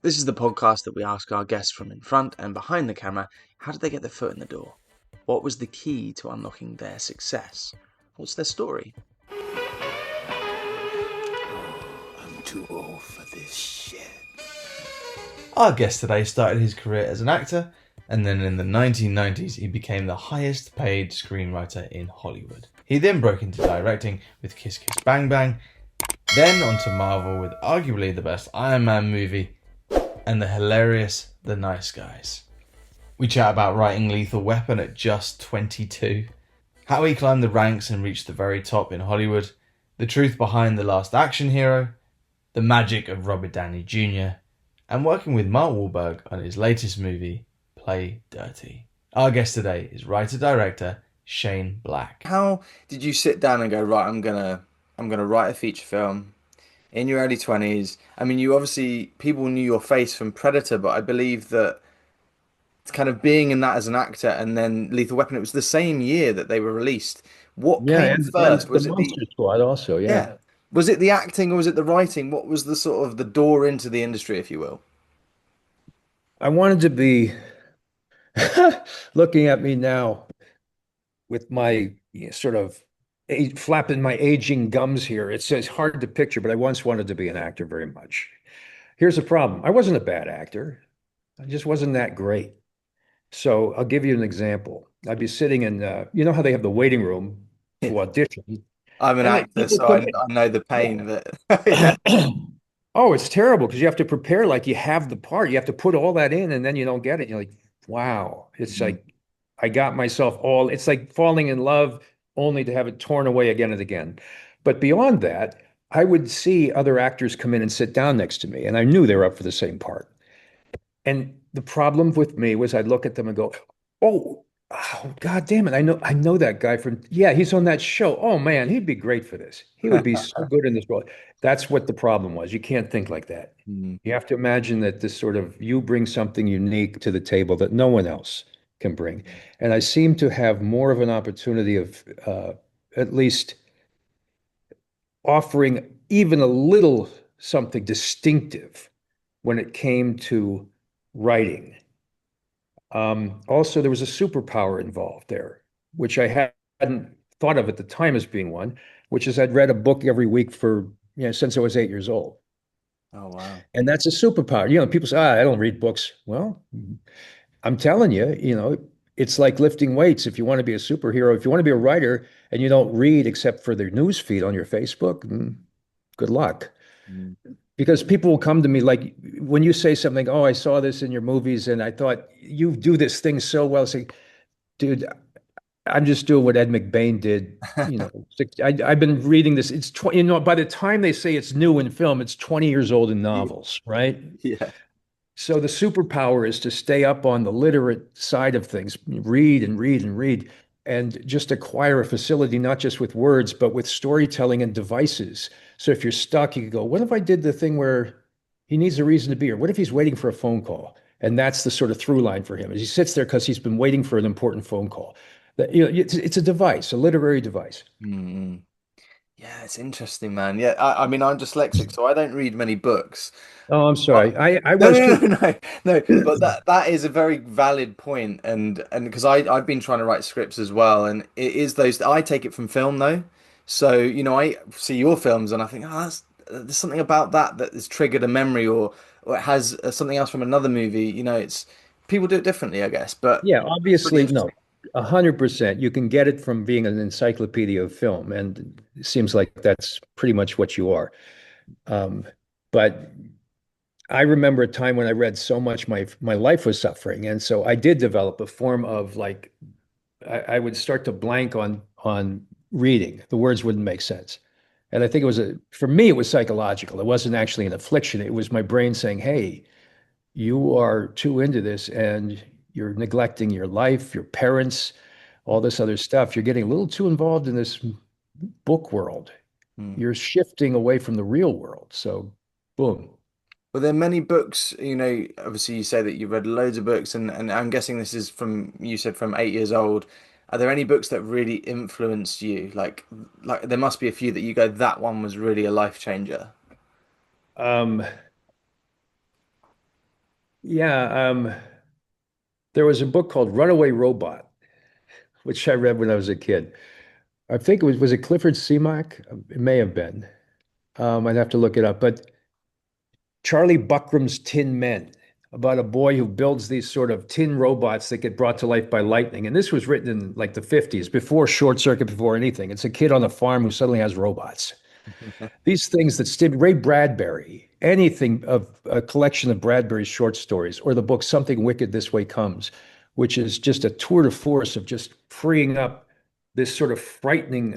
This is the podcast that we ask our guests from in front and behind the camera, how did they get their foot in the door? What was the key to unlocking their success? What's their story? I'm too old for this shit. Our guest today started his career as an actor, and then in the 1990s he became the highest paid screenwriter in Hollywood. He then broke into directing with Kiss Kiss Bang Bang, then onto Marvel with arguably the best Iron Man movie, and the hilarious The Nice Guys. We chat about writing Lethal Weapon at just 22, how he climbed the ranks and reached the very top in Hollywood, the truth behind The Last Action Hero, the magic of Robert Downey Jr., and working with Mark Wahlberg on his latest movie, Play Dirty. Our guest today is writer-director Shane Black. How did you sit down and go, right, I'm gonna write a feature film in your early 20s? I mean, you obviously people knew your face from Predator, but I believe that it's kind of being in that as an actor and then Lethal Weapon, it was the same year that they were released. What Yeah, came and first? the Was it the Monster Squad also, yeah. Yeah. Was it the acting or was it the writing? What was the sort of the door into the industry, if you will? I wanted to be looking at me now with my sort of flapping my aging gums here. It's hard to picture, but I once wanted to be an actor very much. Here's the problem. I wasn't a bad actor. I just wasn't that great. So I'll give you an example. I'd be sitting in, you know how they have the waiting room Yeah. to audition, I'm an and like actor, people so come I know the pain in. of it. Yeah. Oh, it's terrible because you have to prepare like you have the part. You have to put all that in and then you don't get it. You're like, wow. It's Mm. like I got myself all, it's like falling in love only to have it torn away again and again. But beyond that, I would see other actors come in and sit down next to me, and I knew they were up for the same part. And the problem with me was I'd look at them and go, "Oh, oh, God damn it. I know that guy from, yeah, he's on that show. Oh man, he'd be great for this. He would be so good in this role." That's what the problem was. You can't think like that. Mm. You have to imagine that this sort of you bring something unique to the table that no one else can bring. And I seem to have more of an opportunity of at least offering even a little something distinctive when it came to writing. Also, there was a superpower involved there, which I hadn't thought of at the time as being one, which is I'd read a book every week for, since I was 8 years old. Oh wow. And that's a superpower. People say, I don't read books. Well, I'm telling you, it's like lifting weights. If you want to be a superhero, if you want to be a writer and you don't read except for their news feed on your Facebook, good luck. Mm. Because people will come to me like when you say something, oh, I saw this in your movies and I thought you do this thing so well. Say, dude, I'm just doing what Ed McBain did. I've been reading this. It's 20, by the time they say it's new in film, it's 20 years old in Yeah. novels, right? Yeah. So the superpower is to stay up on the literate side of things, read and read and read, and just acquire a facility, not just with words, but with storytelling and devices. So if you're stuck, you can go, what if I did the thing where he needs a reason to be here? What if he's waiting for a phone call? And that's the sort of through line for him. As he sits there because he's been waiting for an important phone call. It's a device, a literary device. Mm. Yeah, it's interesting, man. Yeah, I mean, I'm dyslexic, so I don't read many books. Oh, I'm But sorry. I no, was no, too. no, no, no. But that is a very valid point, and because I've been trying to write scripts as well, and it is those I take it from film though. So I see your films and I think, oh, there's something about that has triggered a memory, or it has something else from another movie. It's people do it differently, I guess. But Yeah, it's really obviously, no, interesting. 100%. You can get it from being an encyclopedia of film, and it seems like that's pretty much what you are. Um, but I remember a time when I read so much, my life was suffering, and so I did develop a form of like I would start to blank on reading. The words wouldn't make sense, and I think it was for me it was psychological. It wasn't actually an affliction. It was my brain saying, "Hey, you are too into this and you're neglecting your life, your parents, all this other stuff. You're getting a little too involved in this book world. Hmm. You're shifting away from the real world." So, boom. Were there many books, obviously you say that you read loads of books and I'm guessing this is from, you said from 8 years old. Are there any books that really influenced you? Like there must be a few that you go, that one was really a life changer. Um, Yeah, there was a book called Runaway Robot, which I read when I was a kid. I think was it Clifford Seamack? It may have been. I'd have to look it up. But Charlie Buckram's Tin Men, about a boy who builds these sort of tin robots that get brought to life by lightning. And this was written in like the 50s, before Short Circuit, before anything. It's a kid on a farm who suddenly has robots. These things that Ray Bradbury, anything of a collection of Bradbury's short stories, or the book Something Wicked This Way Comes, which is just a tour de force of just freeing up this sort of frightening,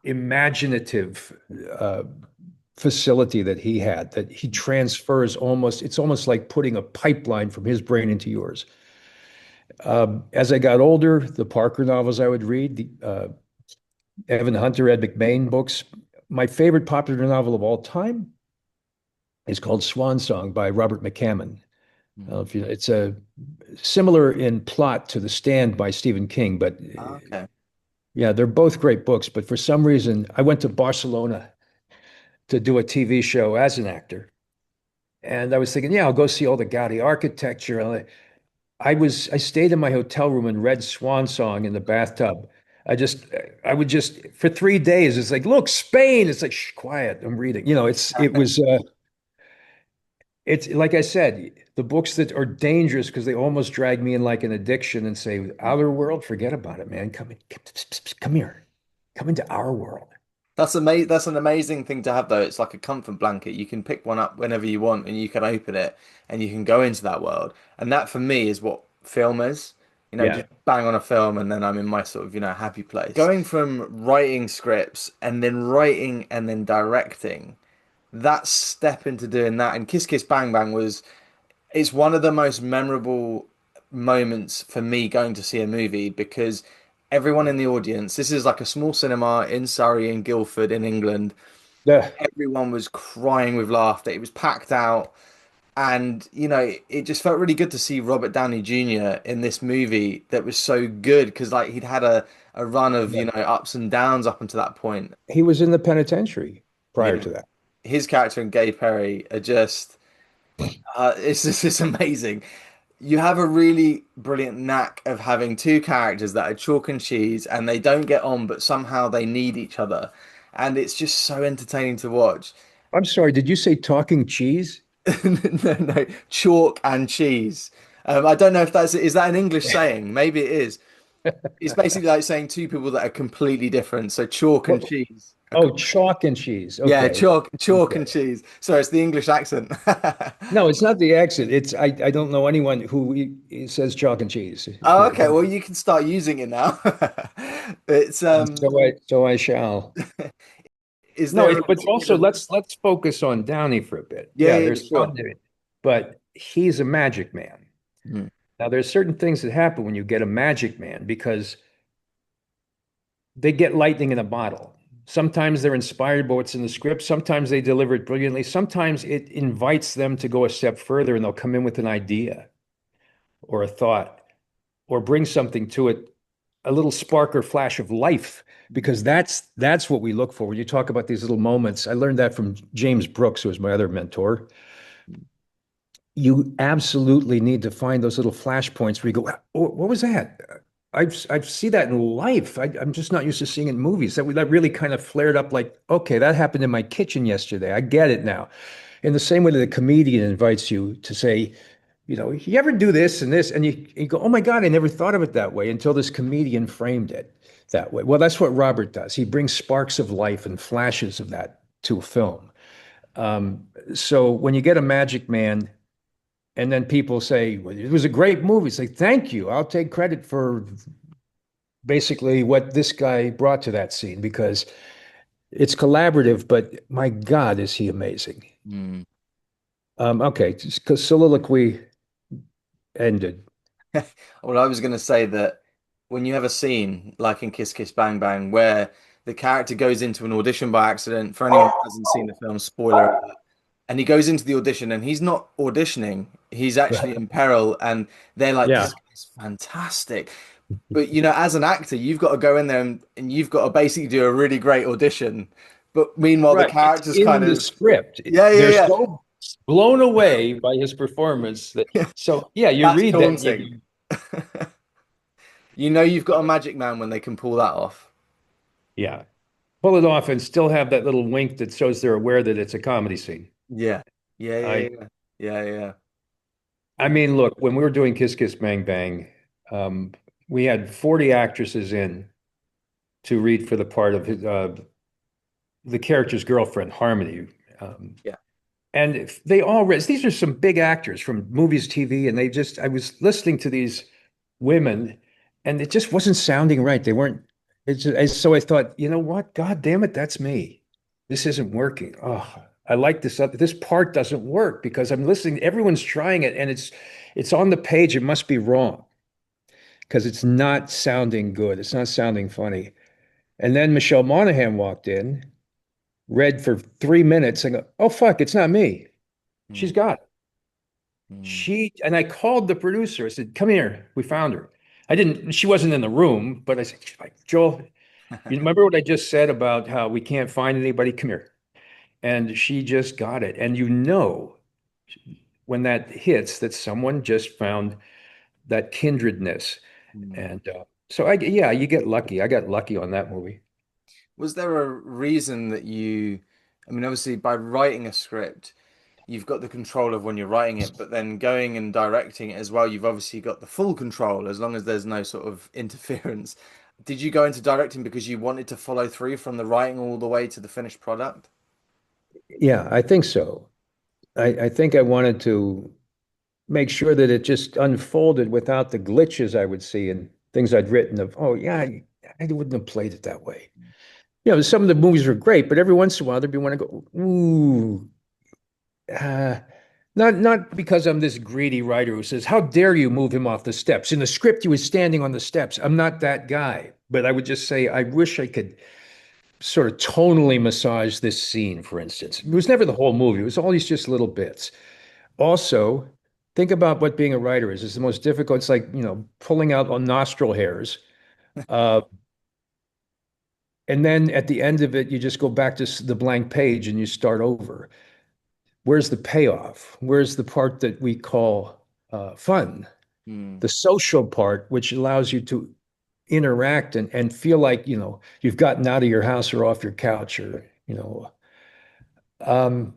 imaginative facility that he had, that he transfers almost, it's almost like putting a pipeline from his brain into yours. As I got older, the Parker novels I would read, the Evan Hunter, Ed McBain books. My favorite popular novel of all time is called Swan Song by Robert McCammon. If you, it's a similar in plot to The Stand by Stephen King, but Okay. yeah, they're both great books. But for some reason, I went to Barcelona to do a TV show as an actor, and I was thinking, yeah, I'll go see all the Gaudi architecture. I stayed in my hotel room and read Swan Song in the bathtub. I just I would just for 3 days. It's like, look, Spain. It's like, shh, quiet. I'm reading. It's like I said, the books that are dangerous because they almost drag me in like an addiction and say, outer world, forget about it, man. Come here, come into our world. That's amazing. That's an amazing thing to have, though. It's like a comfort blanket. You can pick one up whenever you want, and you can open it, and you can go into that world. And that, for me, is what film is. Yeah. Just bang on a film, and then I'm in my sort of, happy place. Going from writing scripts and then writing and then directing, that step into doing that, and Kiss Kiss Bang Bang was it's one of the most memorable moments for me going to see a movie because everyone in the audience, this is like a small cinema in Surrey in Guildford in England. The, Everyone was crying with laughter. It was packed out. And, it just felt really good to see Robert Downey Jr. in this movie that was so good because like he'd had a run of, ups and downs up until that point. he was in the penitentiary You prior know, to that. his character and Gay Perry are just it's amazing. You have a really brilliant knack of having two characters that are chalk and cheese and they don't get on, but somehow they need each other. And it's just so entertaining to watch. I'm sorry, did you say talking cheese? No, no, chalk and cheese. I don't know if is that an English saying? Maybe it is. It's basically like saying two people that are completely different. So chalk and Well, cheese. oh, chalk and cheese. Yeah, Okay. chalk Okay. and cheese. Sorry, it's the English accent. No, it's not the accent. I don't know anyone who says chalk and cheese. Oh, okay. Well, you can start using it now. It's So I shall. Is No, there a but also particular? let's focus on Downey for a bit. Yeah, Yeah, yeah, there's sure. fun to it, but he's a magic man. Hmm. Now, there's certain things that happen when you get a magic man because they get lightning in a bottle. Sometimes they're inspired by what's in the script. Sometimes they deliver it brilliantly. Sometimes it invites them to go a step further and they'll come in with an idea or a thought or bring something to it, a little spark or flash of life, because that's what we look for when you talk about these little moments. I learned that from James Brooks, who was my other mentor. You absolutely need to find those little flashpoints where you go, "Oh, what was that? I've seen that in life. I'm just not used to seeing it in movies. That really kind of flared up like, okay, that happened in my kitchen yesterday. I get it now." In the same way that a comedian invites you to say, you ever do this and this, and you go, oh my God, I never thought of it that way until this comedian framed it that way. Well, that's what Robert does. He brings sparks of life and flashes of that to a film. So when you get a Magic Man, and then people say, well, it was a great movie. It's like, thank you. I'll take credit for basically what this guy brought to that scene because it's collaborative, but my God, is he amazing. Hmm. Okay, because soliloquy ended. Well, I was going to say that when you have a scene like in Kiss Kiss Bang Bang where the character goes into an audition by accident, for anyone who hasn't seen the film, spoiler alert, and he goes into the audition and he's not auditioning, he's actually in peril, and they're like, Yeah, this guy's fantastic. But as an actor, you've got to go in there and you've got to basically do a really great audition. But meanwhile, the right. It's character's kind in the of, script. yeah, yeah, They're yeah. so blown away by his performance. So yeah, you That's read that and daunting. You know you've got a magic man when they can pull that off. yeah, pull it off and still have that little wink that shows they're aware that it's a comedy scene. Yeah. Yeah, yeah, I yeah. Yeah, yeah. I mean, look, when we were doing Kiss Kiss Bang Bang, we had 40 actresses in to read for the part of the character's girlfriend, Harmony. Um, Yeah. and they all read, these are some big actors from movies, TV, and I was listening to these women and it just wasn't sounding right. They weren't, so I thought, you know what? God damn it, that's me. This isn't working. Oh, I like this. This part doesn't work because I'm listening. Everyone's trying it and it's on the page. It must be wrong because it's not sounding good. It's not sounding funny. And then Michelle Monaghan walked in, read for 3 minutes and go, oh, fuck, it's not me. She's Mm, got it. mm. And I called the producer. I said, come here. We found her. She wasn't in the room, but I said, like, Joel, you remember what I just said about how we can't find anybody? Come here. And she just got it. And you know, when that hits, that someone just found that kindredness. Mm. And yeah, you get lucky. I got lucky on that movie. Was there a reason that I mean, obviously, by writing a script, you've got the control of when you're writing it, but then going and directing it as well, you've obviously got the full control as long as there's no sort of interference. Did you go into directing because you wanted to follow through from the writing all the way to the finished product? Yeah, I think so. I think I wanted to make sure that it just unfolded without the glitches I would see and things I'd written of, oh, yeah, I wouldn't have played it that way. You know, some of the movies were great, but every once in a while there'd be one I go, ooh, uh, not because I'm this greedy writer who says, how dare you move him off the steps? In the script, he was standing on the steps. I'm not that guy. But I would just say, I wish I could sort of tonally massage this scene, for instance. It was never the whole movie. It was all these just little bits. Also, think about what being a writer is. It's the most difficult. It's like, pulling out on nostril hairs. Uh, and then at the end of it, you just go back to the blank page and you start over. Where's the payoff? Where's the part that we call fun? Mm, The social part, which allows you to interact and feel like, you've gotten out of your house or off your couch or,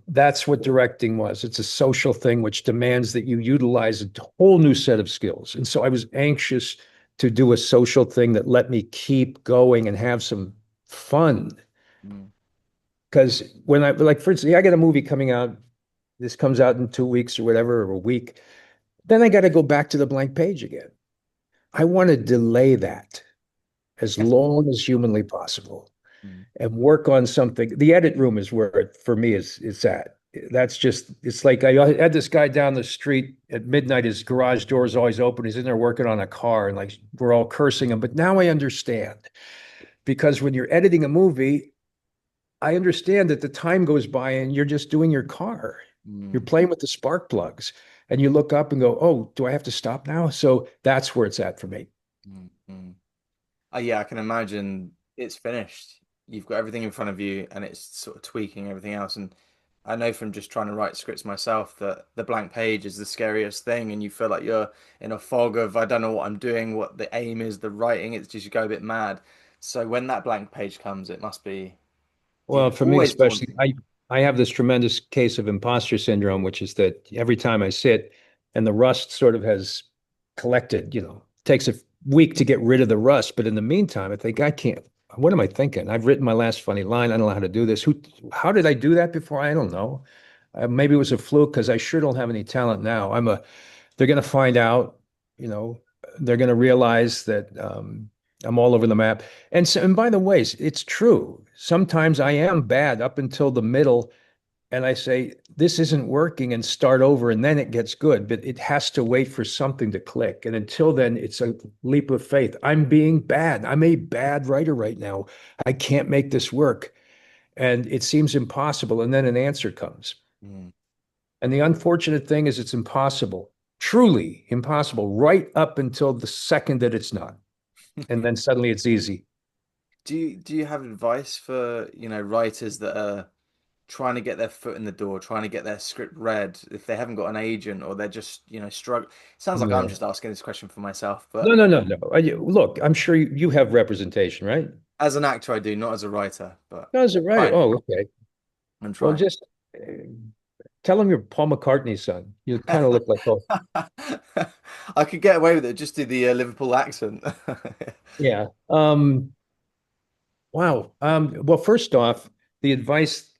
that's what directing was. It's a social thing which demands that you utilize a whole new set of skills. And so I was anxious to do a social thing that let me keep going and have some fun. mm, Because when like, for instance, I got a movie coming out. This comes out in 2 weeks or whatever, or a week. Then I got to go back to the blank page again. I want to delay that as long as humanly possible mm, and work on something. The edit room is where it, for me is at. That's just, it's like I had this guy down the street at midnight. His garage door is always open. He's in there working on a car and like we're all cursing him. But now I understand because when you're editing a movie, I understand that the time goes by and you're just doing your car. You're mm, playing with the spark plugs and you look up and go, oh, do I have to stop now? So that's where it's at for me. mm, mm. Yeah, I can imagine it's finished. You've got everything in front of you and it's sort of tweaking everything else. And I know from just trying to write scripts myself that the blank page is the scariest thing and you feel like you're in a fog of I don't know what I'm doing, what the aim is, the writing, it's just you go a bit mad. So when that blank page comes, it must be, Well, for me always especially, daunting. I have this tremendous case of imposter syndrome, which is that every time I sit and the rust sort of has collected, it takes a week to get rid of the rust. But in the meantime, I think I can't. What am I thinking? I've written my last funny line. I don't know how to do this. How did I do that before? I don't know. Maybe it was a fluke because I sure don't have any talent now. They're going to find out, you know, they're going to realize that I'm all over the map. And by the way, it's true. Sometimes I am bad up until the middle, and I say this isn't working, and start over, and then it gets good. But it has to wait for something to click, and until then, it's a leap of faith. I'm being bad. I'm a bad writer right now. I can't make this work, and it seems impossible. And then an answer comes. Mm. And the unfortunate thing is, it's impossible, truly impossible, right up until the second that it's not. And then suddenly it's easy. Do you have advice for, writers that are trying to get their foot in the door, trying to get their script read, if they haven't got an agent or they're just, struggling. Sounds like I'm Yeah. just asking this question for myself, No, but no, no, no. Look, I'm sure you have representation, right? as an actor, I do, not as a writer, but No, is it right? trying. Oh, okay. I'm Well, trying. just tell him you're Paul McCartney's son. You kind of look like Paul. I could get away with it, just do the Liverpool accent. Yeah. Wow. Well, first off, the advice,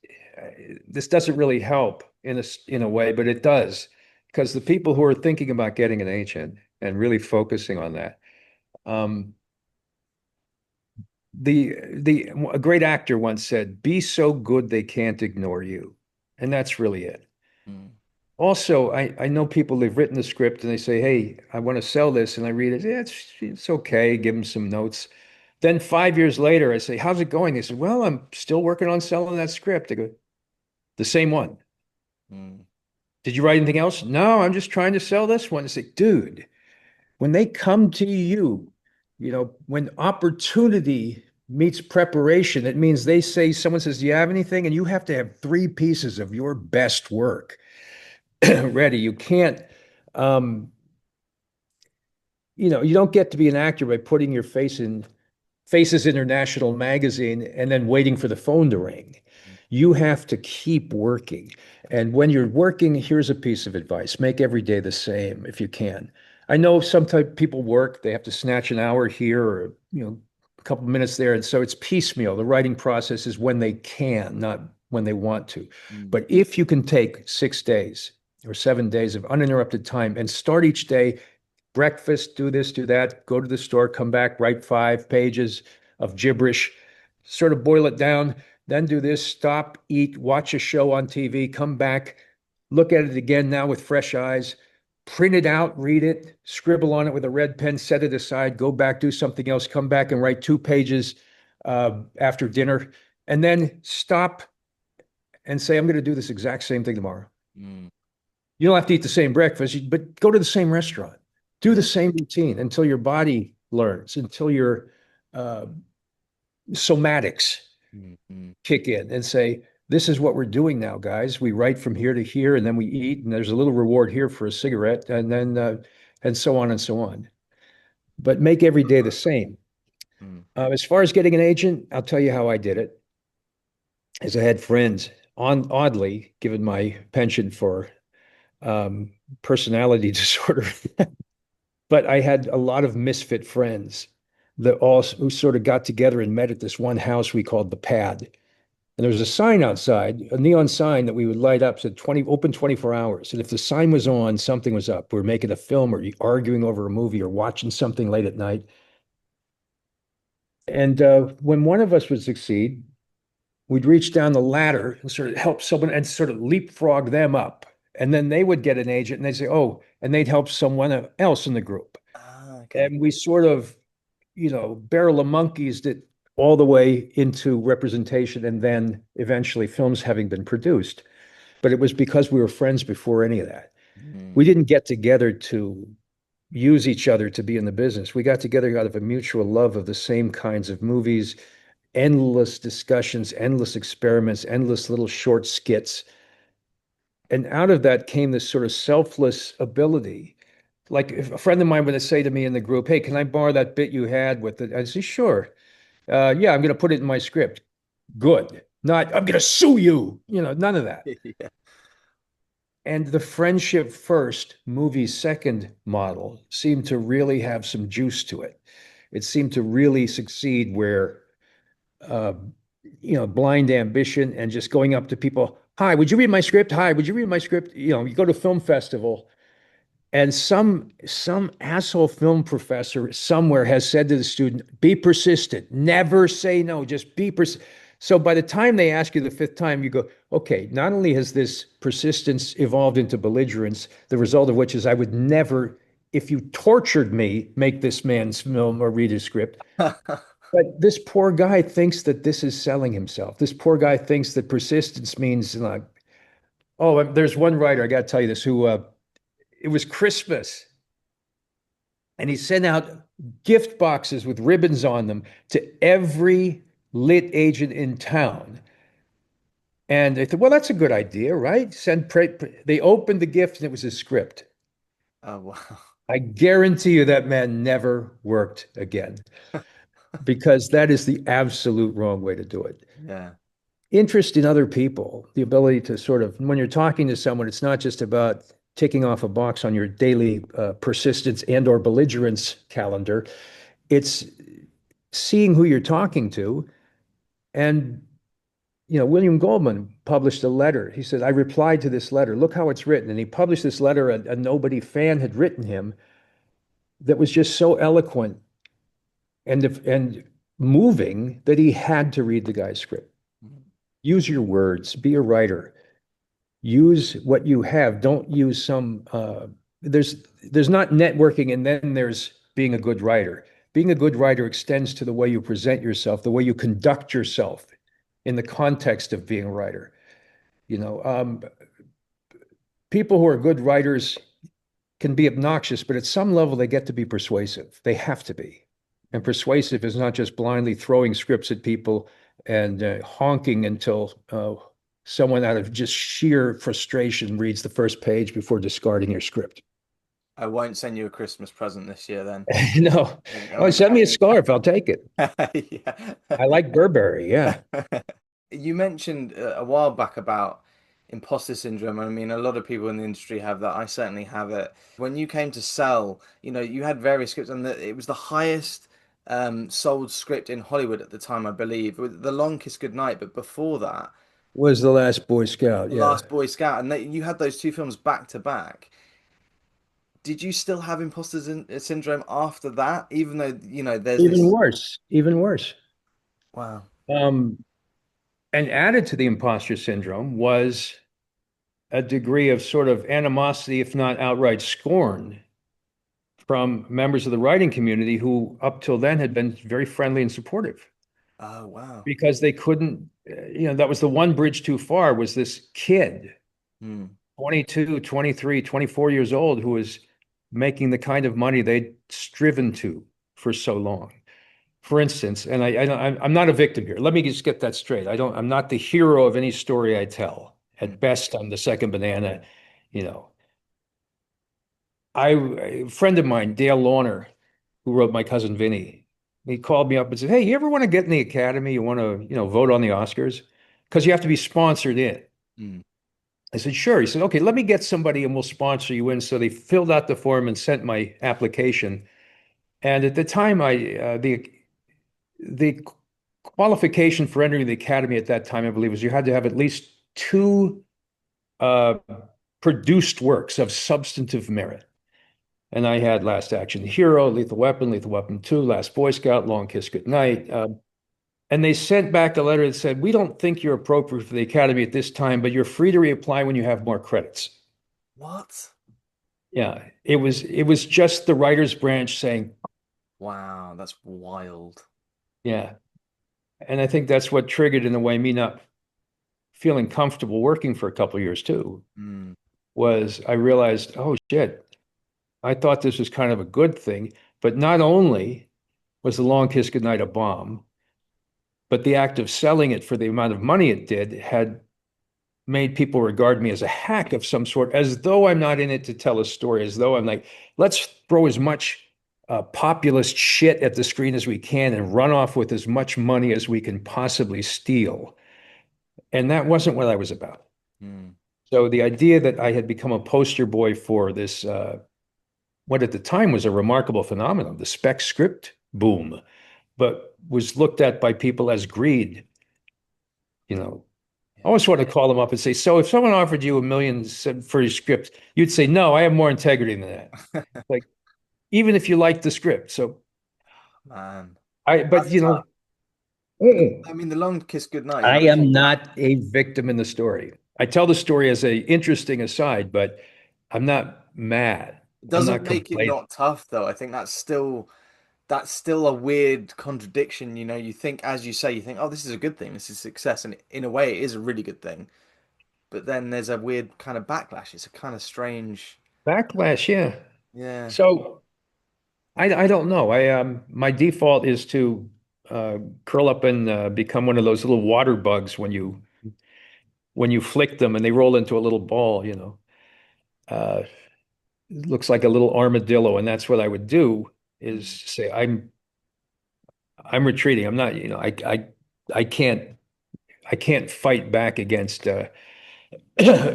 this doesn't really help in a way, but it does because the people who are thinking about getting an agent and really focusing on that, um, the a great actor once said, "Be so good they can't ignore you," and that's really it. Mm, Also, I know people they've written the script and they say, "Hey, I want to sell this," and I read it. Yeah, it's okay. Give them some notes. Then 5 years later, I say, "How's it going?" They said, "Well, I'm still working on selling that script." I go, "The same one. mm, Did you write anything else?" "No, I'm just trying to sell this one." I say, "Dude, when they come to you, when opportunity meets preparation, it means they say, someone says, "Do you have anything?" And you have to have three pieces of your best work ready. You can't, um, you don't get to be an actor by putting your face in Faces International magazine and then waiting for the phone to ring. You have to keep working. And when you're working, here's a piece of advice. Make every day the same if you can. I know sometimes people work, they have to snatch an hour here or, a couple minutes there. And so it's piecemeal. The writing process is when they can, not when they want to. mm, But if you can take 6 days or 7 days of uninterrupted time and start each day breakfast, do this, do that, go to the store, come back, write 5 pages of gibberish, sort of boil it down, then do this, stop, eat, watch a show on TV, come back, look at it again now with fresh eyes, print it out, read it, scribble on it with a red pen, set it aside, go back, do something else, come back and write 2 pages after dinner, and then stop and say, I'm going to do this exact same thing tomorrow. mm. You don't have to eat the same breakfast, but go to the same restaurant. Do the Yeah. same routine until your body learns, until your uh, somatics Mm, mm, kick in and say, this is what we're doing now, guys. We write from here to here, and then we eat, and there's a little reward here for a cigarette, and then and so on and so on. But make every day the same. mm. As far as getting an agent, I'll tell you how I did it. As I had friends, oddly, given my penchant for um, personality disorder, but I had a lot of misfit friends that all who sort of got together and met at this one house we called the Pad. And there was a sign outside, a neon sign that we would light up, said 20, open 24 hours. And if the sign was on, something was up. We were making a film or arguing over a movie or watching something late at night. And when one of us would succeed, we'd reach down the ladder and sort of help someone and sort of leapfrog them up. And then they would get an agent and they'd say, oh, and they'd help someone else in the group. Ah, okay. And we sort of, barrel of monkeys that all the way into representation and then eventually films having been produced. But it was because we were friends before any of that. Mm, We didn't get together to use each other to be in the business. We got together out of a mutual love of the same kinds of movies, endless discussions, endless experiments, endless little short skits. And out of that came this sort of selfless ability. Like if a friend of mine would say to me in the group, "Hey, can I borrow that bit you had with it?" I'd say, "Sure. Yeah, I'm going to put it in my script." Good. Not, "I'm going to sue you." None of that. yeah. And the friendship first, movie second model seemed to really have some juice to it. It seemed to really succeed where, uh, blind ambition and just going up to people, "Hi, would you read my script? Hi, would you read my script?" You go to a film festival and some asshole film professor somewhere has said to the student, "Be persistent. Never say no. Just be persistent." So by the time they ask you the fifth time, you go, okay, not only has this persistence evolved into belligerence, the result of which is I would never, if you tortured me, make this man's film or read his script. But this poor guy thinks that this is selling himself. This poor guy thinks that persistence means like, oh, there's one writer, I got to tell you this, who it was Christmas and he sent out gift boxes with ribbons on them to every lit agent in town. And they thought, well, that's a good idea, right? They opened the gift and it was a script. Oh wow. I guarantee you that man never worked again because that is the absolute wrong way to do it. Yeah. Interest in other people, the ability to sort of, when you're talking to someone, it's not just about ticking off a box on your daily persistence and or belligerence calendar. It's seeing who you're talking to. And, William Goldman published a letter. He said, I replied to this letter. Look how it's written. And he published this letter a nobody fan had written him that was just so eloquent and moving that he had to read the guy's script. Use your words, be a writer. Use what you have. Don't use there's not networking and then there's being a good writer. Being a good writer extends to the way you present yourself, the way you conduct yourself in the context of being a writer. You know, people who are good writers can be obnoxious, but at some level they get to be persuasive. They have to be. And persuasive is not just blindly throwing scripts at people and honking until someone out of just sheer frustration reads the first page before discarding your script. I won't send you a Christmas present this year then. No. Oh, send me a scarf. I'll take it. Yeah. I like Burberry. Yeah. You mentioned a while back about imposter syndrome. I mean, a lot of people in the industry have that. I certainly have it. When you came to sell, you had various scripts, and it was the highest sold script in Hollywood at the time, I believe, with The Long Kiss Goodnight. But before that, Was the last Boy Scout. The Yeah. Last Boy Scout, and you had those two films back to back. Did you still have syndrome after that, even though, there's Even this. worse. Even worse. Wow. Um, and added to the imposter syndrome was a degree of sort of animosity, if not outright scorn, from members of the writing community who up till then had been very friendly and supportive Oh, wow. because they couldn't, that was the one bridge too far was this kid, Hmm. 22, 23, 24 years old, who was making the kind of money they'd striven to for so long. For instance, and I'm not a victim here. Let me just get that straight. I'm not the hero of any story I tell. Hmm. At best, I'm the second banana, you know. A friend of mine, Dale Lawner, who wrote My Cousin Vinny, he called me up and said, "Hey, you ever want to get in the Academy? You want to, vote on the Oscars? Because you have to be sponsored in." Hmm. I said, "Sure." He said, "Okay, let me get somebody and we'll sponsor you in." So they filled out the form and sent my application. And at the time, the qualification for entering the Academy at that time, I believe, was you had to have at least two uh, produced works of substantive merit. And I had Last Action Hero, Lethal Weapon 2, Last Boy Scout, Long Kiss Goodnight. And they sent back a letter that said, "We don't think you're appropriate for the Academy at this time, but you're free to reapply when you have more credits." What? Yeah, it was just the writer's branch saying, Wow, that's wild. yeah. And I think that's what triggered, in a way, me not feeling comfortable working for a couple of years too, Hmm. was I realized, oh shit, I thought this was kind of a good thing. But not only was The Long Kiss Goodnight a bomb, but the act of selling it for the amount of money it did had made people regard me as a hack of some sort, as though I'm not in it to tell a story, as though I'm like, let's throw as much populist shit at the screen as we can and run off with as much money as we can possibly steal. And that wasn't what I was about. Hmm. So the idea that I had become a poster boy for this, what at the time was a remarkable phenomenon, the spec script boom, but was looked at by people as greed. You know, I Yeah. always want to call them up and say, "So if someone offered you $1 million for your script, you'd say, 'No, I have more integrity than that.'" Like, even if you like the script. So Man, but that's tough. mm, I mean, The Long Kiss Goodnight, I am not a victim in the story. I tell the story as a interesting aside, but I'm not mad. it I'm doesn't not make it complaining. not tough though. I think that's still a weird contradiction. You think, as you say, you think, oh, this is a good thing, this is success, and in a way, it is a really good thing. But then there's a weird kind of backlash. It's a kind of strange. Backlash, yeah. Yeah. So I don't know. My default is to curl up and become one of those little water bugs when you when you flick them and they roll into a little ball, it looks like a little armadillo. And that's what I would do is Mm, say, I'm retreating. I'm not, I can't, I can't fight back against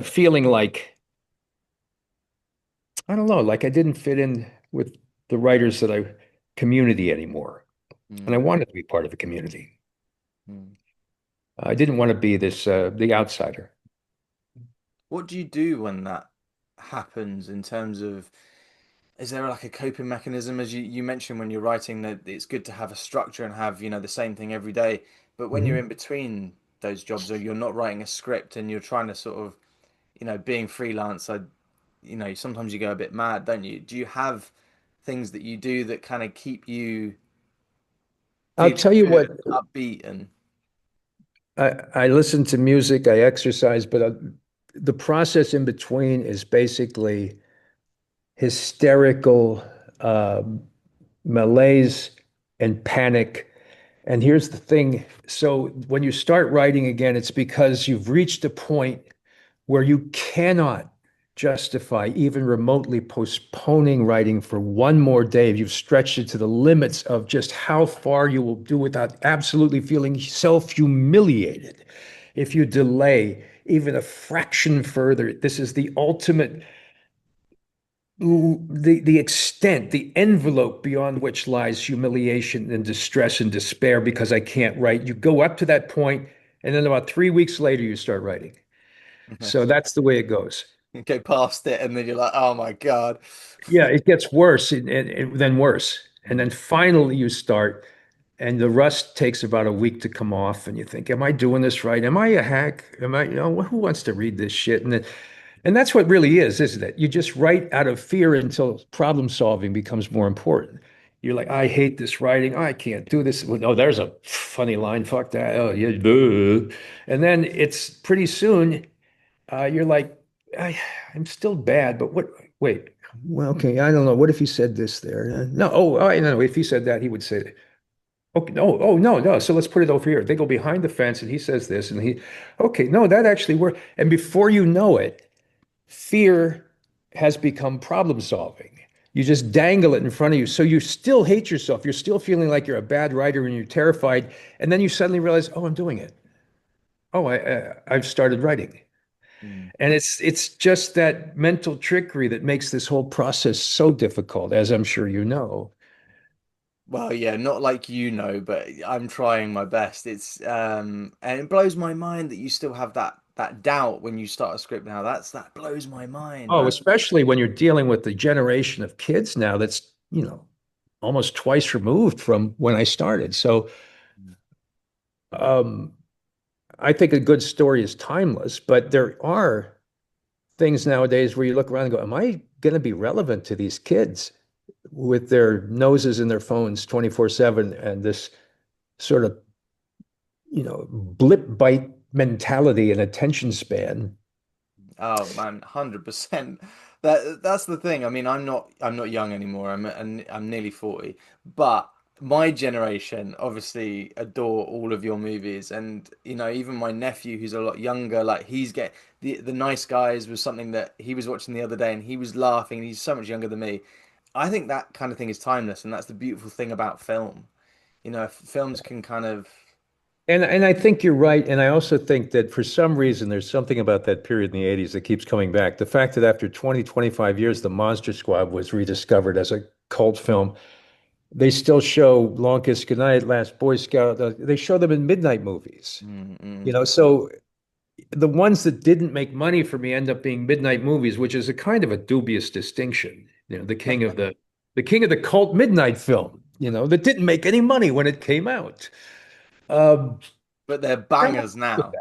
feeling like, I don't know, like I didn't fit in with the writers that I community anymore. And I mm, wanted to be part of a community. mm. I didn't want to be the outsider. What do you do when that happens in terms of, is there like a coping mechanism? As you mentioned when you're writing that it's good to have a structure and have, the same thing every day. But when you're Mhm. in between those jobs or you're not writing a script and you're trying to sort of, being freelance, sometimes you go a bit mad, don't you? Do you have things that you do that kind of keep you I'll feeling tell you good, what, upbeat, and I listen to music, I exercise, but the process in between is basically hysterical malaise and panic. And here's the thing. So when you start writing again, it's because you've reached a point where you cannot justify even remotely postponing writing for one more day. You've stretched it to the limits of just how far you will do without absolutely feeling self-humiliated. If you delay even a fraction further, this is the ultimate, the extent, the envelope beyond which lies humiliation and distress and despair because I can't write. You go up to that point, and then about 3 weeks later, you start writing. So that's the way it goes. you go past it, and then you're like, oh my God. Yeah, it gets worse and then worse. And then Mm, finally you start, and the rust takes about a week to come off, and you think, am I doing this right? Am I a hack? Am I, who wants to read this shit? And that's what really is, isn't it? You just write out of fear until problem solving becomes more important. You're like, I hate this writing. I can't do this. Well, no, there's a funny line. Fuck that. Oh, yeah. Boo. And then it's pretty soon, you're like, I, I'm still bad, but what? Wait. Well, okay. I don't know. What if he said this there? No. Oh, I know. If he said that, he would say that. Okay. No. Oh, no, no. So let's put it over here. They go behind the fence, and he says this, and he. Okay. No, that actually worked. And before you know it, fear has become problem solving. You just dangle it in front of you. So you still hate yourself. You're still feeling like you're a bad writer and you're terrified. And then you suddenly realize, oh, I'm doing it. Oh, I've started writing. mm. And it's just that mental trickery that makes this whole process so difficult, as I'm sure you know. Well, yeah, not like but I'm trying my best. And it blows my mind that you still have that doubt when you start a script now. That blows my mind. Oh, especially when you're dealing with the generation of kids now that's, almost twice removed from when I started. So um, I think a good story is timeless, but there are things nowadays where you look around and go, am I going to be relevant to these kids with their noses in their phones 24/7 and this sort of, blip bite mentality and attention span? Oh man, 100%. That's the thing. I mean, I'm not young anymore. I'm nearly 40. But my generation obviously adore all of your movies, and even my nephew who's a lot younger, like he's get the Nice Guys was something that he was watching the other day and he was laughing. He's so much younger than me. I think that kind of thing is timeless, and that's the beautiful thing about film. If films can kind of And I think you're right. And I also think that for some reason, there's something about that period in the 80s that keeps coming back. The fact that after 20, 25 years, The Monster Squad was rediscovered as a cult film. They still show Long Kiss Goodnight, Last Boy Scout. They show them in midnight movies. mm, mm. So the ones that didn't make money for me end up being midnight movies, which is a kind of a dubious distinction. The king of the cult midnight film, that didn't make any money when it came out. Um, But they're I'm bangers okay with now.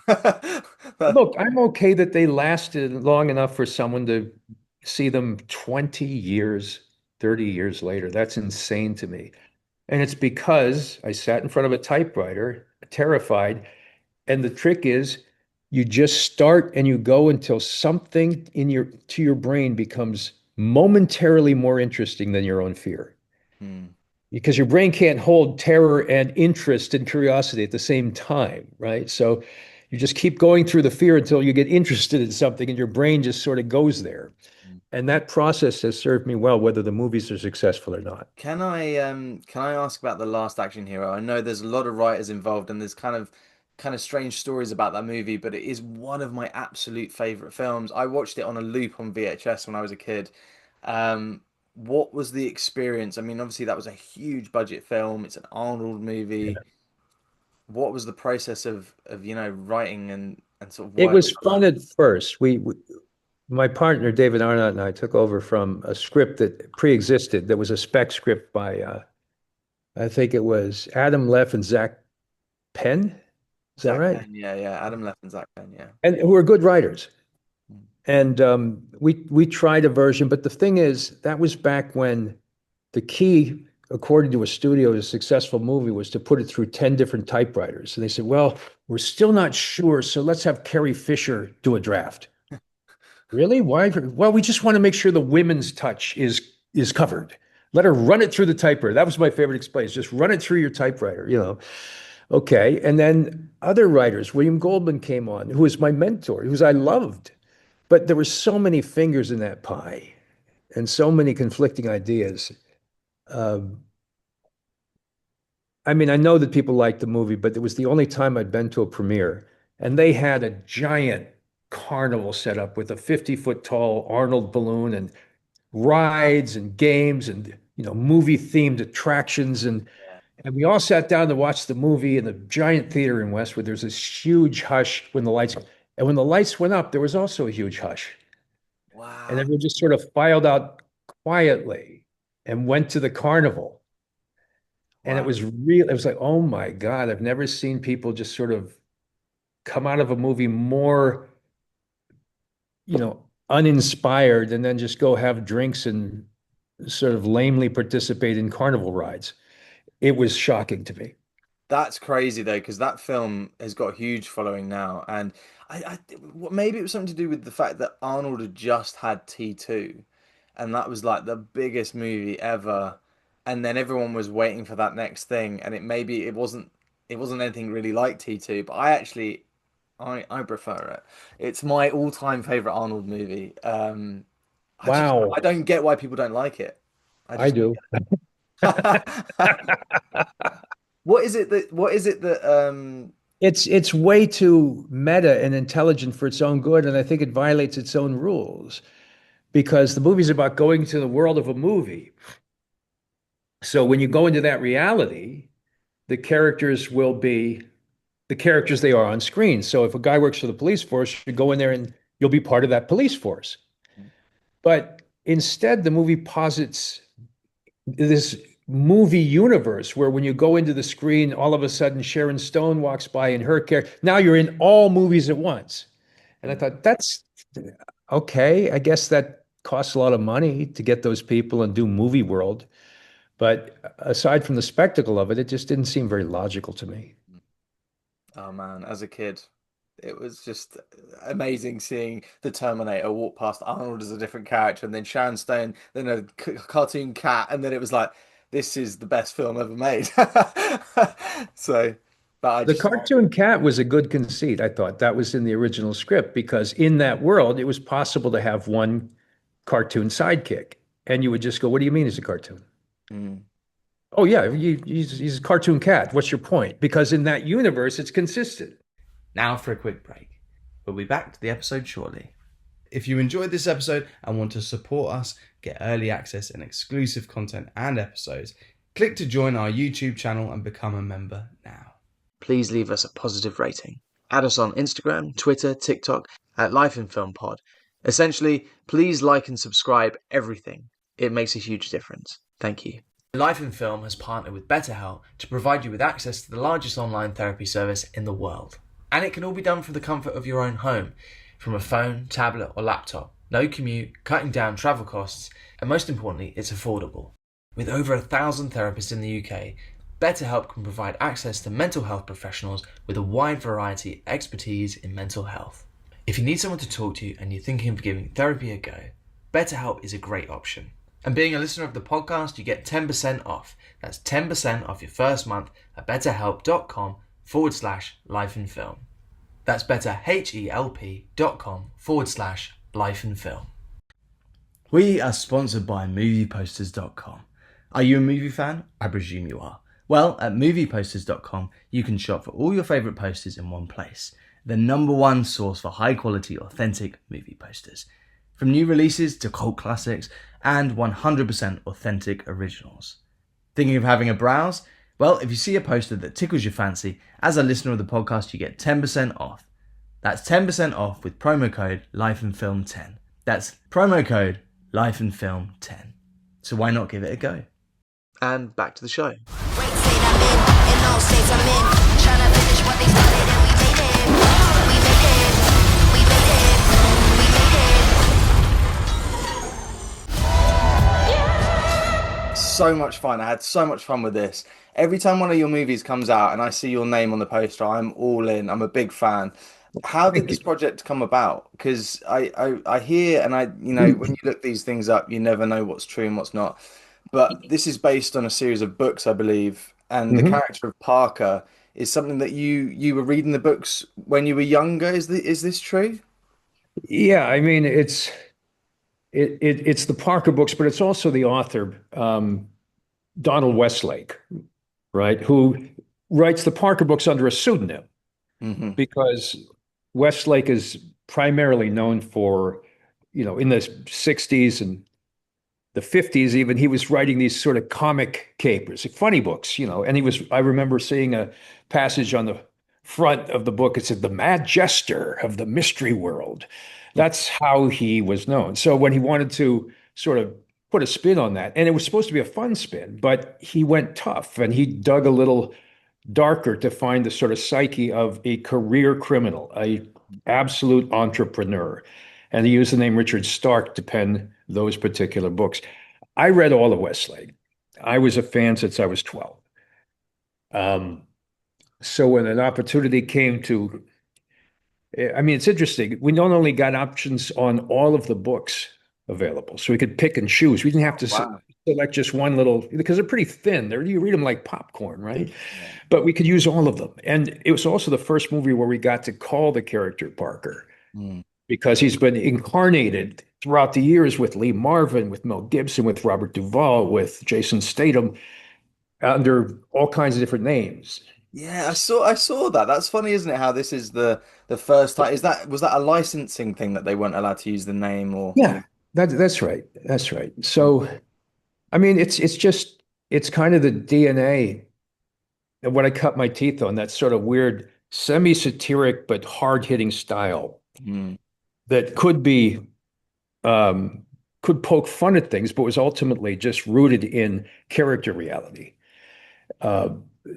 that. Look, I'm okay that they lasted long enough for someone to see them 20 years, 30 years later. That's insane to me. And it's because I sat in front of a typewriter, terrified. And the trick is you just start and you go until something to your brain becomes momentarily more interesting than your own fear. Hmm. Because your brain can't hold terror and interest and curiosity at the same time, right? So You just keep going through the fear until you get interested in something and your brain just sort of goes there. And that process has served me well, whether the movies are successful or not. Can I ask about The Last Action Hero? I know there's a lot of writers involved and there's kind of strange stories about that movie, but it is one of my absolute favorite films. I watched it on a loop on VHS when I was a kid. What was the experience? I mean, obviously that was a huge budget film. It's an Arnold movie. What was the process of writing and sort of It working was on fun that? at first. My partner David Arnott and I took over from a script that pre-existed. That was a spec script by I think it was Adam Leff and Zach Penn. Is that Zach right? Penn, yeah. Adam Left and Zach Penn, yeah. And who are good writers. And we tried a version, but the thing is, that was back when the key, according to a studio, to a successful movie was to put it through 10 different typewriters. And they said, well, we're still not sure, so let's have Carrie Fisher do a draft. Really? Why? Well, we just want to make sure the women's touch is covered. Let her run it through the typewriter. That was my favorite experience. Just run it through your typewriter. Okay. And then other writers, William Goldman came on, who was my mentor, who I loved. But there were so many fingers in that pie and so many conflicting ideas. Um, I mean, I know that people liked the movie, but it was the only time I'd been to a premiere. And they had a giant carnival set up with a 50-foot tall Arnold balloon and rides and games and movie themed attractions Yeah. and we all sat down to watch the movie in the giant theater in Westwood. There's this huge hush when the lights went up, there was also a huge hush. And Wow. everyone just sort of filed out quietly and went to the carnival. And it Wow. was real. It was like, oh my God, I've never seen people just sort of come out of a movie more, uninspired and then just go have drinks and sort of lamely participate in carnival rides. It was shocking to me. That's crazy though, because that film has got a huge following now, and maybe it was something to do with the fact that Arnold had just had T2, and that was like the biggest movie ever, and then everyone was waiting for that next thing, and it wasn't anything really like T2, but I prefer it. It's my all-time favorite Arnold movie. I Wow, don't get why people don't like it. I I just don't do. get it. What is it that It's way too meta and intelligent for its own good, and I think it violates its own rules because the movie's about going to the world of a movie. So when you go into that reality, the characters will be the characters they are on screen. So if a guy works for the police force, you go in there and you'll be part of that police force. But instead, the movie posits this movie universe where when you go into the screen, all of a sudden Sharon Stone walks by in her character. Now you're in all movies at once. And I thought, that's okay. I guess that costs a lot of money to get those people and do movie world. But aside from the spectacle of it, it just didn't seem very logical to me. Oh man, as a kid, it was just amazing seeing the Terminator walk past Arnold as a different character, and then Sharon Stone, then a cartoon cat, and then it was like, this is the best film ever made. So, but I The just, cartoon cat was a good conceit. I thought that was in the original script because in that world, it was possible to have one cartoon sidekick. And you would just go, what do you mean he's a cartoon? mm. Oh, yeah, he's a cartoon cat. What's your point? Because in that universe, it's consistent. Now for a quick break. We'll be back to the episode shortly. If you enjoyed this episode and want to support us, get early access and exclusive content and episodes, click to join our YouTube channel and become a member now. Please leave us a positive rating. Add us on Instagram, Twitter, TikTok at Life in Film Pod. Essentially, please like and subscribe everything. It makes a huge difference. Thank you. Life in Film has partnered with Betterhelp to provide you with access to the largest online therapy service in the world. And it can all be done from the comfort of your own home, from a phone, tablet or laptop. No commute, cutting down travel costs, and most importantly, it's affordable. With over 1,000 therapists in the UK, BetterHelp can provide access to mental health professionals with a wide variety of expertise in mental health. If you need someone to talk to and you're thinking of giving therapy a go, BetterHelp is a great option. And being a listener of the podcast, you get 10% off. That's 10% off your first month at betterhelp.com/lifeinfilm. That's betterhelp.com/life and film. We are sponsored by movieposters.com. Are you a movie fan? I presume you are. Well, at movieposters.com, you can shop for all your favourite posters in one place. The #1 source for high quality, authentic movie posters. From new releases to cult classics and 100% authentic originals. Thinking of having a browse? Well, if you see a poster that tickles your fancy, as a listener of the podcast, you get 10% off. That's 10% off with promo code LifeandFilm10. That's promo code LifeandFilm10. So why not give it a go? And back to the show. So much fun. I had so much fun with this. Every time one of your movies comes out and I see your name on the poster, I'm all in. I'm a big fan. How did this project come about? Because I hear and when you look these things up, you never know what's true and what's not. But this is based on a series of books, I believe, and the character of Parker is something that you were reading the books when you were younger. Is this true? Yeah, I mean it's the Parker books, but it's also the author Donald Westlake, right, who writes the Parker books under a pseudonym because Westlake is primarily known for, in the 60s and the 50s even, he was writing these sort of comic capers, funny books, and I remember seeing a passage on the front of the book. It said, "The Mad Jester of the Mystery World." That's how he was known. So when he wanted to sort of put a spin on that, and it was supposed to be a fun spin, but he went tough and he dug a little darker to find the sort of psyche of a career criminal, a absolute entrepreneur. And he used the name Richard Stark to pen those particular books. I read all of Westlake. I was a fan since I was 12. So when an opportunity came to, I mean, it's interesting. We not only got options on all of the books available, so we could pick and choose. We didn't have to select just one little, because they're pretty thin. You read them like popcorn, right? Yeah. But we could use all of them. And it was also the first movie where we got to call the character Parker because he's been incarnated throughout the years with Lee Marvin, with Mel Gibson, with Robert Duvall, with Jason Statham, under all kinds of different names. Yeah, I saw that. That's funny, isn't it? How this is the first time. Was that a licensing thing that they weren't allowed to use the name or? Yeah, that's right. That's right. So, I mean, it's kind of the DNA of what I cut my teeth on. That sort of weird, semi-satiric but hard-hitting style that could poke fun at things, but was ultimately just rooted in character reality.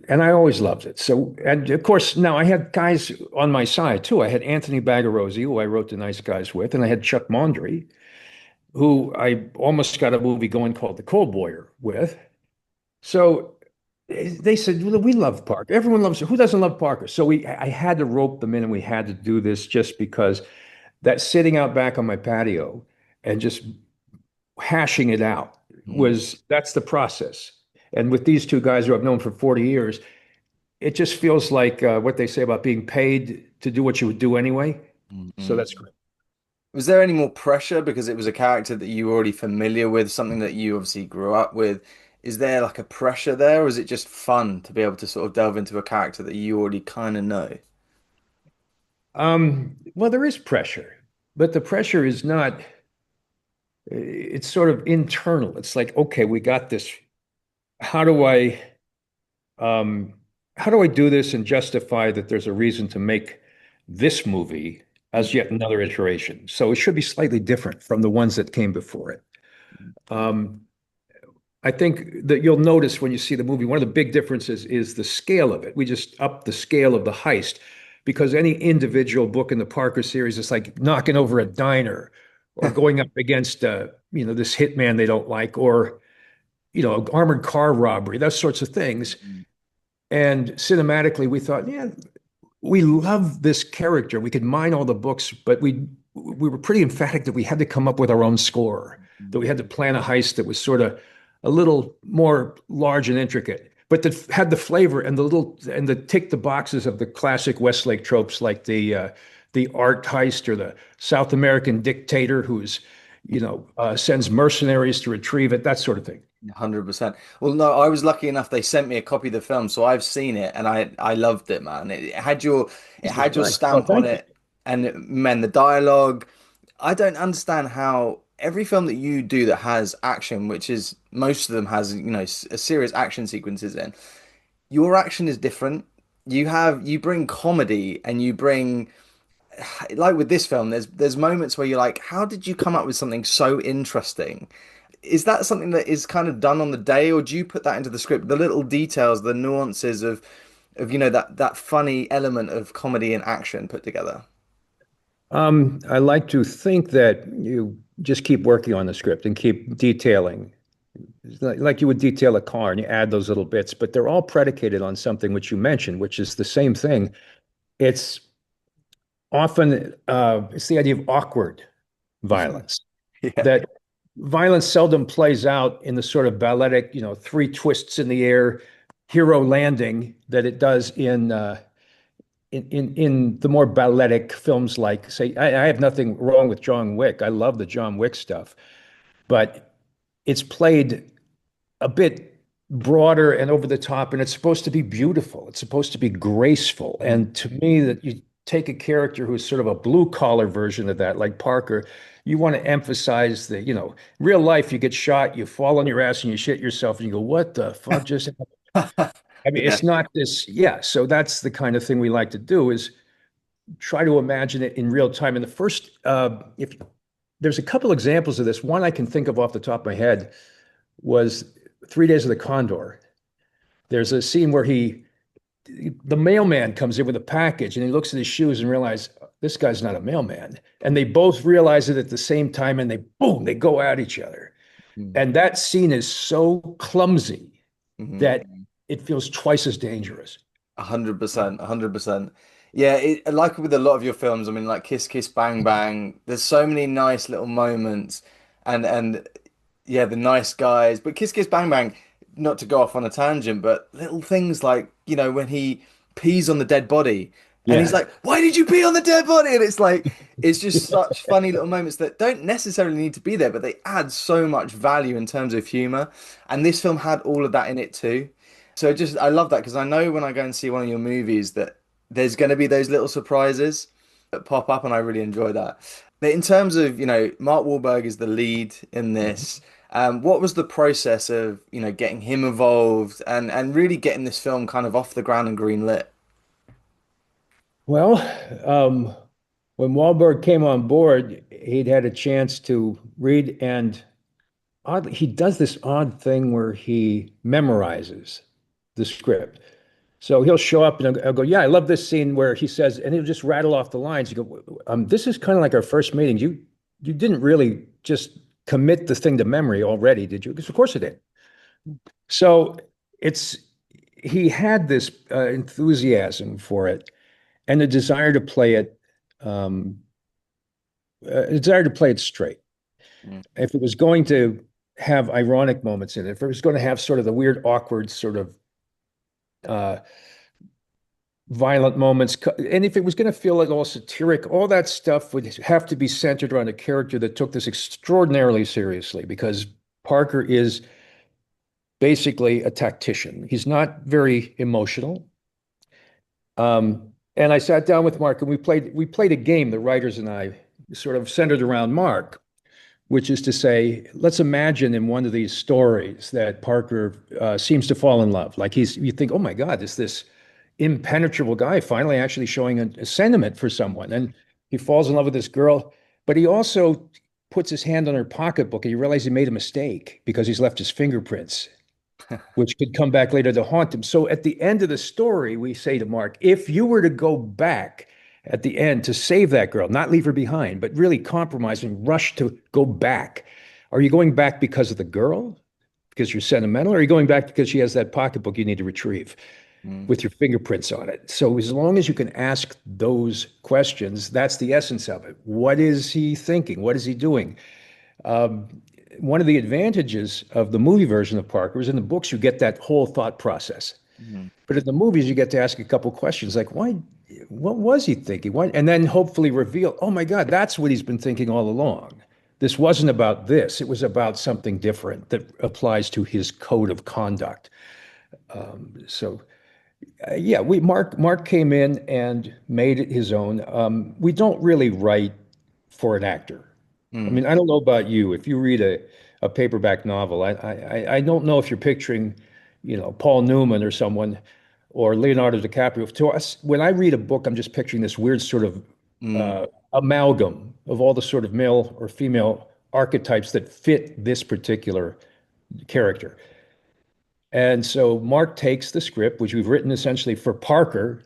And I always loved it. So, and of course, now I had guys on my side too. I had Anthony Bagarozzi, who I wrote The Nice Guys with, and I had Chuck Mondry, who I almost got a movie going called The Cold Boyer with. So they said, well, we love Parker. Everyone loves, who doesn't love Parker? So I had to rope them in and we had to do this just because that sitting out back on my patio and just hashing it out that's the process. And with these two guys who I've known for 40 years, it just feels like what they say about being paid to do what you would do anyway. So that's great. Was there any more pressure because it was a character that you were already familiar with, something that you obviously grew up with? Is there like a pressure there, or is it just fun to be able to sort of delve into a character that you already kind of know? Well, there is pressure, but the pressure is not, it's sort of internal. It's like, okay, we got this. How do I do this and justify that there's a reason to make this movie as yet another iteration? So it should be slightly different from the ones that came before it. I think that you'll notice when you see the movie, one of the big differences is the scale of it. We just upped the scale of the heist because any individual book in the Parker series is like knocking over a diner or going up against, this hitman they don't like, or armored car robbery, those sorts of things. And cinematically, we thought, yeah, we love this character. We could mine all the books, but we were pretty emphatic that we had to come up with our own score, that we had to plan a heist that was sort of a little more large and intricate. but that had the flavor and the little and the tick the boxes of the classic Westlake tropes, like the art heist or the South American dictator who's, sends mercenaries to retrieve it, that sort of thing. 100%. Well, no, I was lucky enough. They sent me a copy of the film, so I've seen it, and I loved it, man. It had your Nice. Well, stamp on thank you. it, and man, the dialogue. I don't understand how every film that you do that has action, which is most of them has, a serious action sequences in. Your action is different. You bring comedy, and you bring, like with this film, there's moments where you're like, how did you come up with something so interesting? Is that something that is kind of done on the day, or do you put that into the script? The little details, the nuances of that funny element of comedy and action put together. I like to think that you just keep working on the script and keep detailing, like you would detail a car, and you add those little bits, but they're all predicated on something which you mentioned, which is the same thing. It's often it's the idea of awkward violence. Yeah. That violence seldom plays out in the sort of balletic, three twists in the air, hero landing that it does in the more balletic films, like, say, I have nothing wrong with John Wick. I love the John Wick stuff, but it's played a bit broader and over the top, and it's supposed to be beautiful. It's supposed to be graceful. And to me, that you take a character who's sort of a blue collar version of that, like Parker, you want to emphasize that, real life, you get shot, you fall on your ass and you shit yourself and you go, what the fuck just happened? I mean, Yeah. it's not this, yeah. So that's the kind of thing we like to do, is try to imagine it in real time. And the first, if there's a couple examples of this, one I can think of off the top of my head was 3 Days of the Condor. There's a scene where the mailman comes in with a package and he looks at his shoes and realizes this guy's not a mailman. And they both realize it at the same time, and they go at each other. Mm. And that scene is so clumsy Mhm. that it feels twice as dangerous. 100%, 100%. Yeah, like with a lot of your films, I mean, like Kiss Kiss Bang Bang, there's so many nice little moments, and yeah, the nice guys. But Kiss Kiss Bang Bang, not to go off on a tangent, but little things like, when he pees on the dead body, and he's Yeah. like, "Why did you pee on the dead body?" And it's like, it's just such funny little moments that don't necessarily need to be there, but they add so much value in terms of humor. And this film had all of that in it too. So just I love that, because I know when I go and see one of your movies that there's going to be those little surprises that pop up, and I really enjoy that. But in terms of, Mark Wahlberg is the lead in this. What was the process of, getting him involved and really getting this film kind of off the ground and greenlit? Well, um, when Wahlberg came on board, he'd had a chance to read, and oddly, he does this odd thing where he memorizes the script. So he'll show up and I'll go, yeah, I love this scene where he says, and he'll just rattle off the lines. You go, this is kind of like our first meeting. You didn't really just commit the thing to memory already, did you? Because of course it did. So it's he had this enthusiasm for it and a desire to play it, um, a desire to play it straight. Mm. If it was going to have ironic moments in it, if it was going to have sort of the weird, awkward sort of uh, violent moments, and if it was going to feel like all satiric, all that stuff would have to be centered around a character that took this extraordinarily seriously, because Parker is basically a tactician. He's not very emotional. And I sat down with Mark and we played a game, the writers and I, sort of centered around Mark, which is to say, let's imagine in one of these stories that Parker seems to fall in love. Like you think, oh my God, is this impenetrable guy finally actually showing a sentiment for someone? And he falls in love with this girl, but he also puts his hand on her pocketbook and you realize he made a mistake because he's left his fingerprints, which could come back later to haunt him. So at the end of the story, we say to Mark, if you were to go back at the end to save that girl, not leave her behind, but really compromise and rush to go back, are you going back because of the girl? Because you're sentimental? Or are you going back because she has that pocketbook you need to retrieve Mm. with your fingerprints on it? So as long as you can ask those questions, that's the essence of it. What is he thinking? What is he doing? Um, one of the advantages of the movie version of Parker is in the books, you get that whole thought process. Mhm. But in the movies, you get to ask a couple questions like, why, what was he thinking? Why? And then hopefully reveal, oh my God, that's what he's been thinking all along. This wasn't about this. It was about something different that applies to his code of conduct. Yeah, Mark came in and made it his own. We don't really write for an actor. I Mm. mean, I don't know about you. If you read a paperback novel, I don't know if you're picturing, Paul Newman or someone or Leonardo DiCaprio. To us, when I read a book, I'm just picturing this weird sort of Mm. amalgam of all the sort of male or female archetypes that fit this particular character. And so Mark takes the script, which we've written essentially for Parker,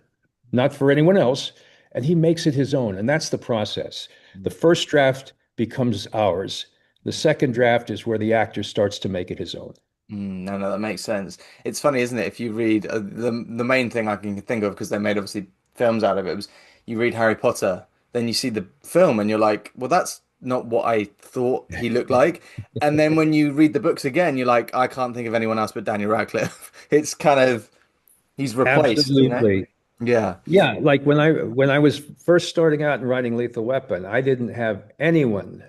not for anyone else, and he makes it his own. And that's the process. The first draft becomes ours. The second draft is where the actor starts to make it his own. No, no, that makes sense. It's funny, isn't it? If you read the main thing I can think of, because they made obviously films out of it, was you read Harry Potter, then you see the film, and you're like, well, that's not what I thought he looked like. And then when you read the books again, you're like, I can't think of anyone else but Daniel Radcliffe. It's kind of he's replaced, you know? Absolutely. Yeah. Yeah, like when I was first starting out and writing Lethal Weapon, I didn't have anyone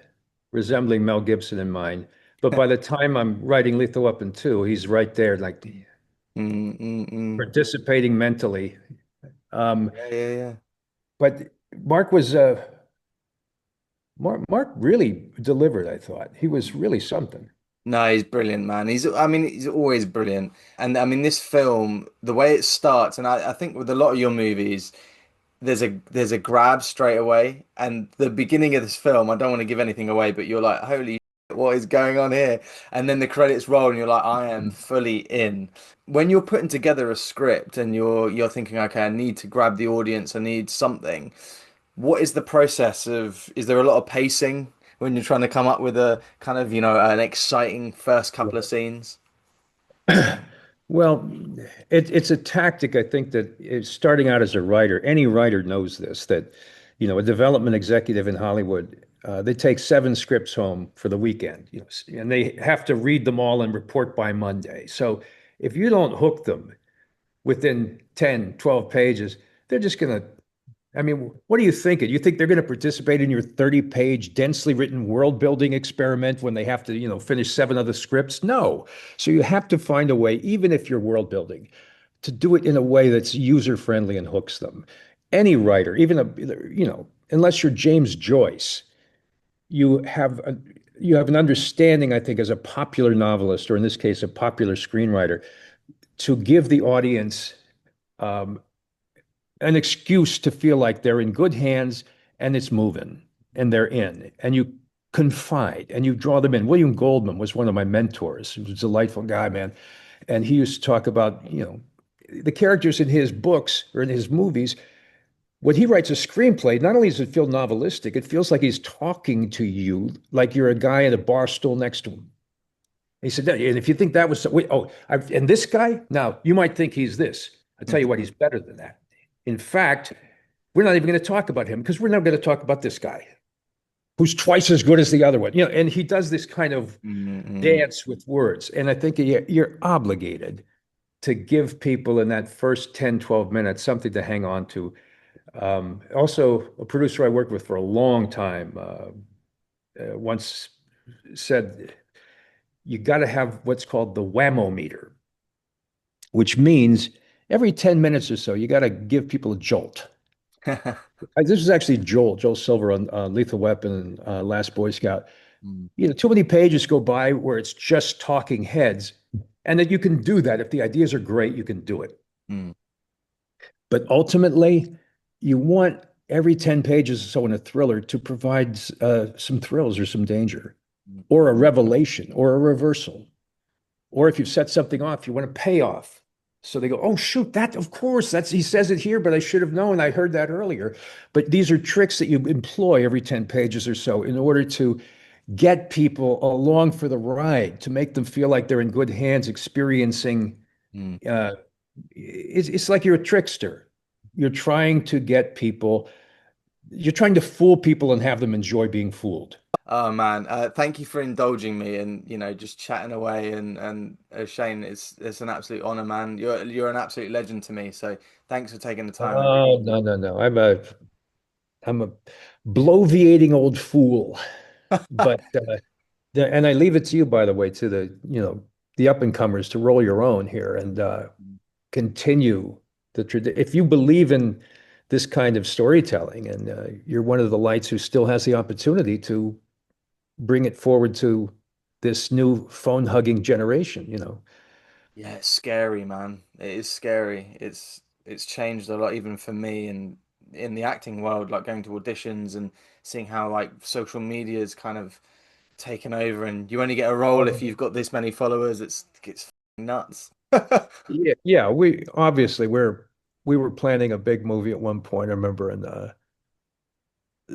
resembling Mel Gibson in mind. But by the time I'm writing Lethal Weapon 2, he's right there, like Mm, mm, mm. participating mentally. Um, Yeah, yeah, yeah. but Mark was Mark really delivered, I thought. He was really something. No, he's brilliant, man. I mean, he's always brilliant. And I mean, this film, the way it starts, and I think with a lot of your movies, there's a grab straight away. And the beginning of this film, I don't want to give anything away, but you're like, holy shit, what is going on here? And then the credits roll, and you're like, I am fully in. When you're putting together a script and you're thinking, okay, I need to grab the audience, I need something. What is the process of, is there a lot of pacing when you're trying to come up with a kind of, an exciting first couple of scenes? Well, it's a tactic, I think, that is starting out as a writer. Any writer knows this, that, a development executive in Hollywood, they take 7 scripts home for the weekend, and they have to read them all and report by Monday. So if you don't hook them within 10, 12 pages, they're just going to I mean, what are you thinking? You think they're going to participate in your 30-page, densely written world building experiment when they have to, finish 7 other scripts? No. So you have to find a way, even if you're world building, to do it in a way that's user friendly and hooks them. Any writer, even unless you're James Joyce, you have a, you have an understanding, I think, as a popular novelist, or in this case, a popular screenwriter, to give the audience um, an excuse to feel like they're in good hands and it's moving and they're in and you confide and you draw them in. William Goldman was one of my mentors. He was a delightful guy, man. And he used to talk about, the characters in his books or in his movies. When he writes a screenplay, not only does it feel novelistic, it feels like he's talking to you like you're a guy at a bar stool next to him. He said, and if you think that was, wait, and this guy, now you might think he's this. I tell you what, he's better than that. In fact, we're not even going to talk about him because we're not going to talk about this guy who's twice as good as the other one. And he does this kind of Mm-mm. dance with words. And I think you're obligated to give people in that first 10, 12 minutes something to hang on to. Also, a producer I worked with for a long time once said, you got to have what's called the whammo meter, which means every 10 minutes or so, you got to give people a jolt. This is actually Joel Silver on Lethal Weapon and Last Boy Scout. Mm, Too many pages go by where it's just talking heads, and that you can do that. If the ideas are great, you can do it. mm, But ultimately, you want every 10 pages or so in a thriller to provide some thrills or some danger, mm, or a revelation, or a reversal. Or if you've set something off, you want a payoff. So they go, oh, shoot, that, of course, he says it here, but I should have known. I heard that earlier. But these are tricks that you employ every 10 pages or so in order to get people along for the ride, to make them feel like they're in good hands, experiencing. mm. Uh, it's like you're a trickster. You're trying to get people you're trying to fool people and have them enjoy being fooled. Oh man, thank you for indulging me and just chatting away and Shane, it's an absolute honor, man. You're an absolute legend to me. So thanks for taking the time. I really Oh, no, no, no. I'm a bloviating old fool. But and I leave it to you, by the way, to the up and comers to roll your own here and continue the tradition. If you believe in this kind of storytelling, and you're one of the lights who still has the opportunity to bring it forward to this new phone hugging generation. Yeah, it's scary, man. It is scary. It's changed a lot even for me and in the acting world, like going to auditions and seeing how like social media is kind of taken over and you only get a role if you've got this many followers. It's nuts. Yeah, yeah. We were planning a big movie at one point. I remember, and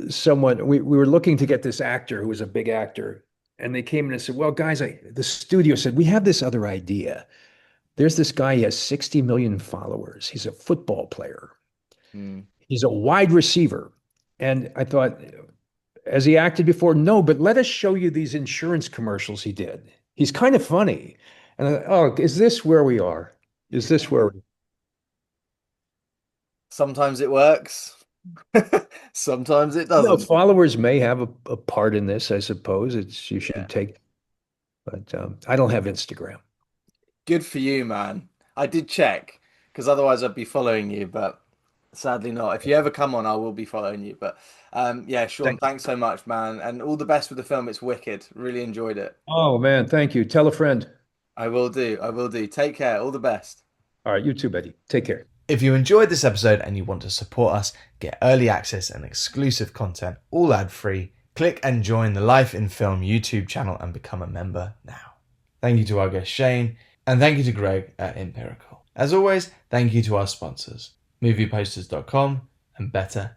someone we were looking to get this actor who was a big actor, and they came in and said, "Well, guys, the studio said we have this other idea. There's this guy, he has 60 million followers. He's a football player. Hmm. He's a wide receiver." And I thought, has he acted before? No, but let us show you these insurance commercials he did. He's kind of funny. And I thought, oh, is this where we are? Is this where we Sometimes it works. Sometimes it doesn't. followers may have a part in this, I suppose. You Yeah. should take, but I don't have Instagram. Good for you, man. I did check because otherwise I'd be following you, but sadly not. If you ever come on, I will be following you. But yeah, Sean, Thank you. thanks so much, man. And all the best with the film. It's wicked. Really enjoyed it. Oh man, thank you. Tell a friend. I will do. I will do. Take care. All the best. All right, you too, Betty. Take care. If you enjoyed this episode and you want to support us, get early access and exclusive content, all ad-free, click and join the Life in Film YouTube channel and become a member now. Thank you to our guest Shane, and thank you to Greg at Empirical. As always, thank you to our sponsors, movieposters.com and Betterhelp.